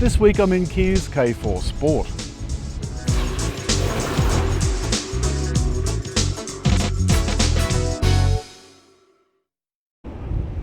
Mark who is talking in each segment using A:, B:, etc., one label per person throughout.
A: This week I'm in Kia's K4 Sport.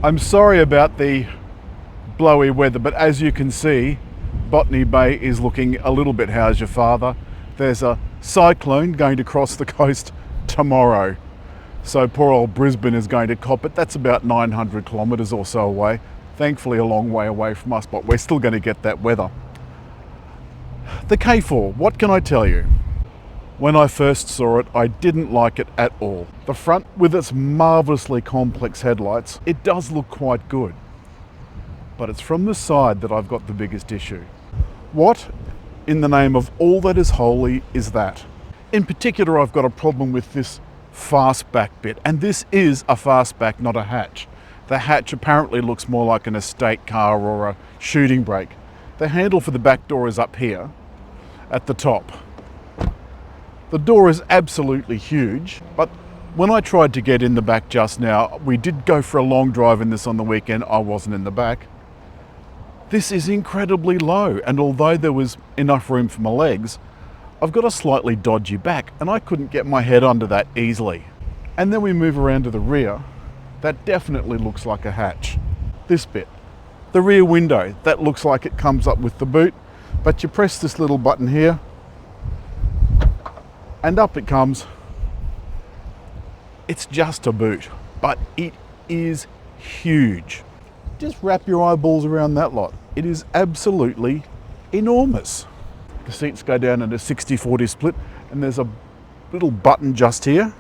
A: I'm sorry about the blowy weather, but as you can see, Botany Bay is looking a little bit how's your father. There's a cyclone going to cross the coast tomorrow. So poor old Brisbane is going to cop it. That's about 900 kilometres or so away. Thankfully a long way away from us, but we're still going to get that weather. The K4, what can I tell you? When I first saw it, I didn't like it at all. The front, with its marvellously complex headlights, it does look quite good. But it's from the side that I've got the biggest issue. What, in the name of all that is holy, is that? In particular, I've got a problem with this fastback bit, and this is a fastback, not a hatch. The hatch apparently looks more like an estate car or a shooting brake. The handle for the back door is up here at the top. The door is absolutely huge, but when I tried to get in the back just now, we did go for a long drive in this on the weekend, I wasn't in the back. This is incredibly low, and although there was enough room for my legs, I've got a slightly dodgy back and I couldn't get my head under that easily. And then we move around to the rear. That definitely looks like a hatch. This bit, the rear window, that looks like it comes up with the boot, but you press this little button here and up it comes. It's just a boot, but it is huge. Just wrap your eyeballs around that lot. It is absolutely enormous. The seats go down at a 60-40 split, and there's a little button just here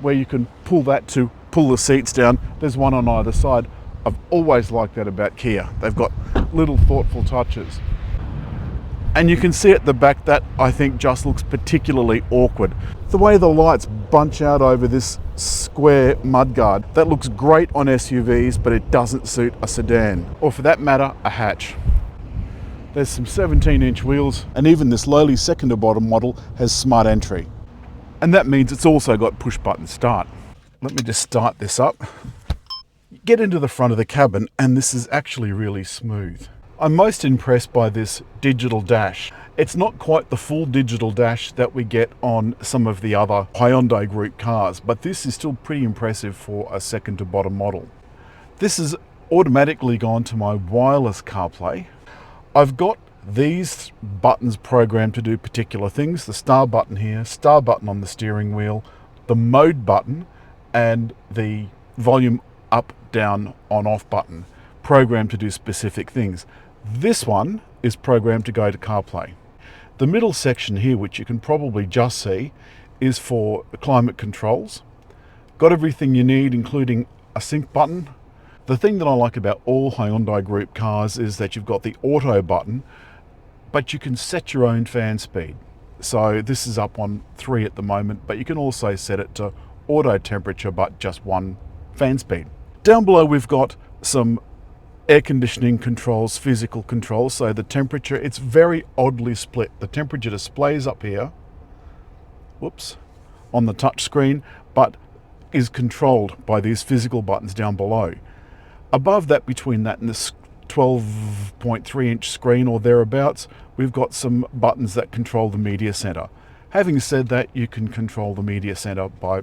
A: where you can pull that to pull the seats down. There's one on either side. I've always liked that about Kia. They've got little thoughtful touches. And you can see at the back that I think just looks particularly awkward. The way the lights bunch out over this square mudguard, that looks great on SUVs, but it doesn't suit a sedan, or for that matter, a hatch. There's some 17-inch wheels, and even this lowly second to bottom model has smart entry. And that means it's also got push button start. Let me just start this up. Get into the front of the cabin, and this is actually really smooth. I'm most impressed by this digital dash. It's not quite the full digital dash that we get on some of the other Hyundai Group cars, but this is still pretty impressive for a second to bottom model. This has automatically gone to my wireless CarPlay. I've got these buttons programmed to do particular things. The start button here, start button on the steering wheel, the mode button, and the volume up, down, on, off button, programmed to do specific things. This one is programmed to go to CarPlay. The middle section here, which you can probably just see, is for climate controls. Got everything you need, including a sync button. The thing that I like about all Hyundai Group cars is that you've got the auto button, but you can set your own fan speed. So this is up on 3 at the moment, but you can also set it to auto temperature, but just 1 fan speed. Down below we've got some air conditioning controls, physical controls. So the temperature, it's very oddly split. The temperature displays up here, whoops, on the touch screen, but is controlled by these physical buttons down below. Above that, between that and this 12.3-inch screen or thereabouts, we've got some buttons that control the media center. Having said that, you can control the media center by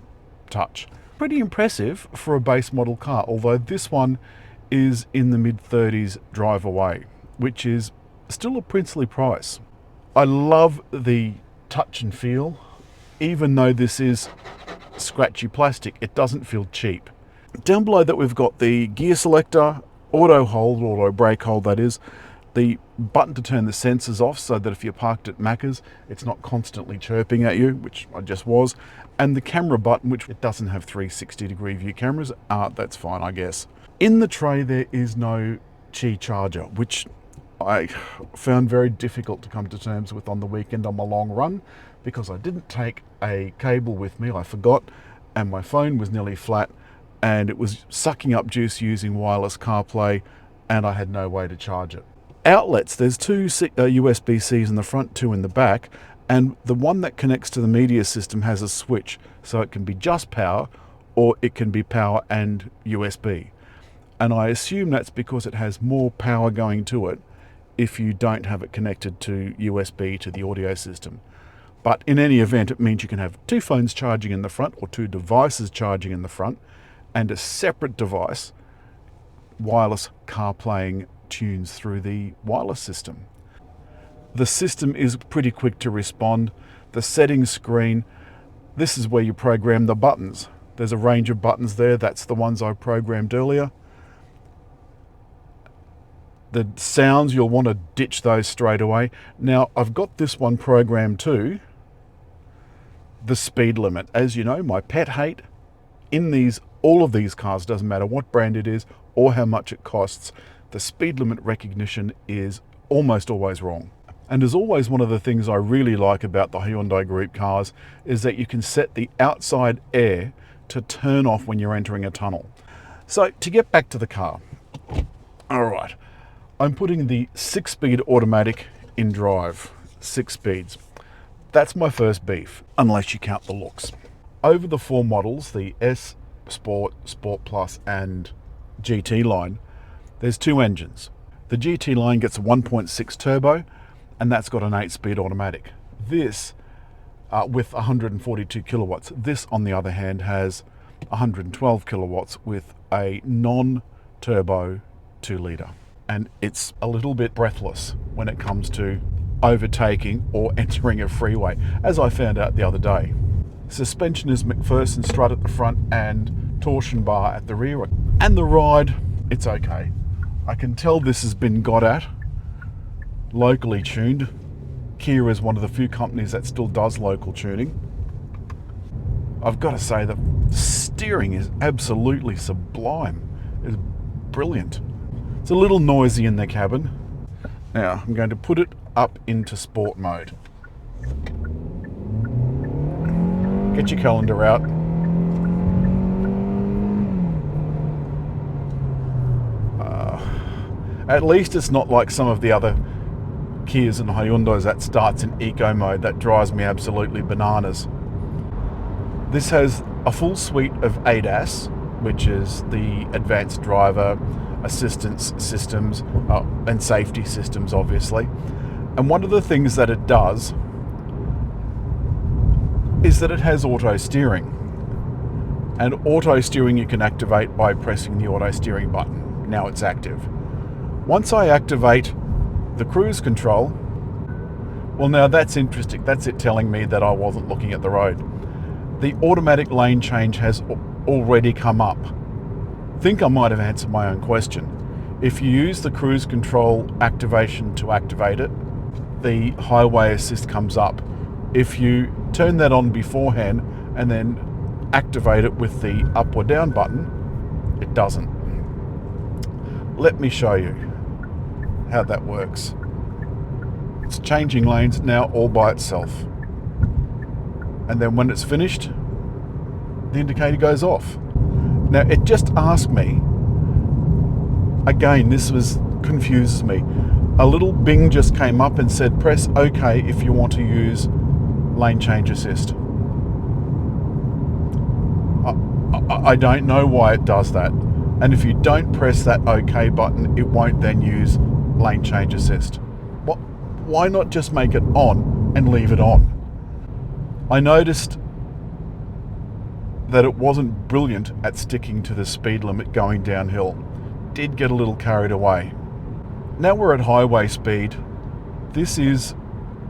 A: touch. Pretty impressive for a base model car, although this one is in the mid-30s drive away, which is still a princely price. I love the touch and feel. Even though this is scratchy plastic, it doesn't feel cheap. Down below that we've got the gear selector, auto hold, auto brake hold that is, the button to turn the sensors off so that if you're parked at Macca's, it's not constantly chirping at you, which I just was, and the camera button, which it doesn't have 360-degree view cameras. That's fine, I guess. In the tray there is no Qi charger, which I found very difficult to come to terms with on the weekend on my long run, because I didn't take a cable with me, I forgot, and my phone was nearly flat, and it was sucking up juice using wireless CarPlay, and I had no way to charge it. Outlets, there's 2 USB-Cs in the front, 2 in the back, and the one that connects to the media system has a switch, so it can be just power, or it can be power and USB. And I assume that's because it has more power going to it if you don't have it connected to USB to the audio system. But in any event, it means you can have two phones charging in the front or two devices charging in the front and a separate device wireless car playing tunes through the wireless system. The system is pretty quick to respond. The settings screen, this is where you program the buttons. There's a range of buttons there. That's the ones I programmed earlier. The sounds, you'll want to ditch those straight away. Now, I've got this one programmed to the speed limit. As you know, my pet hate in all of these cars, doesn't matter what brand it is or how much it costs, the speed limit recognition is almost always wrong. And as always, one of the things I really like about the Hyundai Group cars is that you can set the outside air to turn off when you're entering a tunnel. So to get back to the car, all right, I'm putting the 6-speed automatic in drive, 6 speeds. That's my first beef, unless you count the looks. Over the 4 models, the S, Sport, Sport Plus and GT line, there's 2 engines. The GT line gets a 1.6 turbo, and that's got an 8-speed automatic. This, with 142 kilowatts. This, on the other hand, has 112 kilowatts with a non-turbo 2-litre. And it's a little bit breathless when it comes to overtaking or entering a freeway, as I found out the other day. Suspension is McPherson strut at the front and torsion bar at the rear. And the ride, it's okay. I can tell this has been got at, locally tuned. Kia is one of the few companies that still does local tuning. I've got to say the steering is absolutely sublime. It's brilliant. It's a little noisy in the cabin. Now I'm going to put it up into sport mode. Get your calendar out. At least it's not like some of the other Kias and Hyundais that starts in eco mode. That drives me absolutely bananas. This has a full suite of ADAS, which is the advanced driver assistance systems and safety systems, obviously. And one of the things that it does is that it has auto steering. And auto steering you can activate by pressing the auto steering button. Now it's active. Once I activate the cruise control, well, now that's interesting. That's it telling me that I wasn't looking at the road. The automatic lane change has already come up. I think I might have answered my own question. If you use the cruise control activation to activate it, the highway assist comes up. If you turn that on beforehand and then activate it with the up or down button, it doesn't. Let me show you how that works. It's changing lanes now all by itself. And then when it's finished, the indicator goes off. Now it just asked me, again, confuses me. A little bing just came up and said, press OK if you want to use lane change assist. I don't know why it does that. And if you don't press that OK button, it won't then use lane change assist. Why not just make it on and leave it on? I noticed that it wasn't brilliant at sticking to the speed limit going downhill. Did get a little carried away. Now we're at highway speed. This is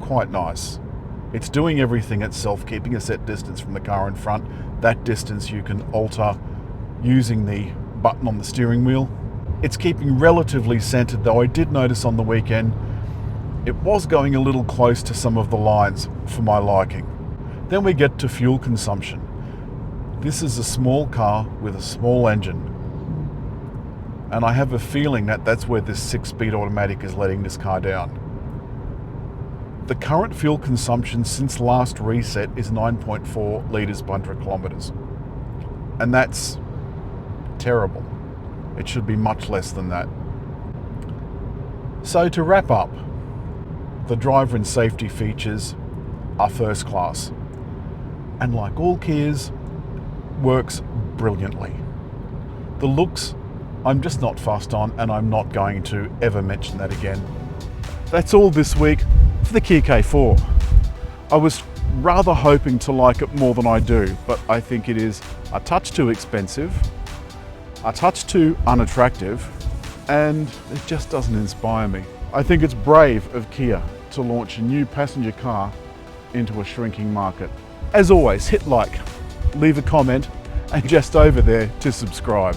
A: quite nice. It's doing everything itself, keeping a set distance from the car in front. That distance you can alter using the button on the steering wheel. It's keeping relatively centered, though I did notice on the weekend it was going a little close to some of the lines for my liking. Then we get to fuel consumption. This is a small car with a small engine, and I have a feeling that that's where this 6-speed automatic is letting this car down. The current fuel consumption since last reset is 9.4 litres per 100 kilometres, and that's terrible. It should be much less than that. So to wrap up, the driver and safety features are first class, and like all Kias, works brilliantly. The looks, I'm just not fussed on, and I'm not going to ever mention that again. that's all this week for the Kia K4. I was rather hoping to like it more than I do, but I think it is a touch too expensive, a touch too unattractive, and it just doesn't inspire me. I think it's brave of Kia to launch a new passenger car into a shrinking market. As always, hit like, leave a comment, and just over there to subscribe.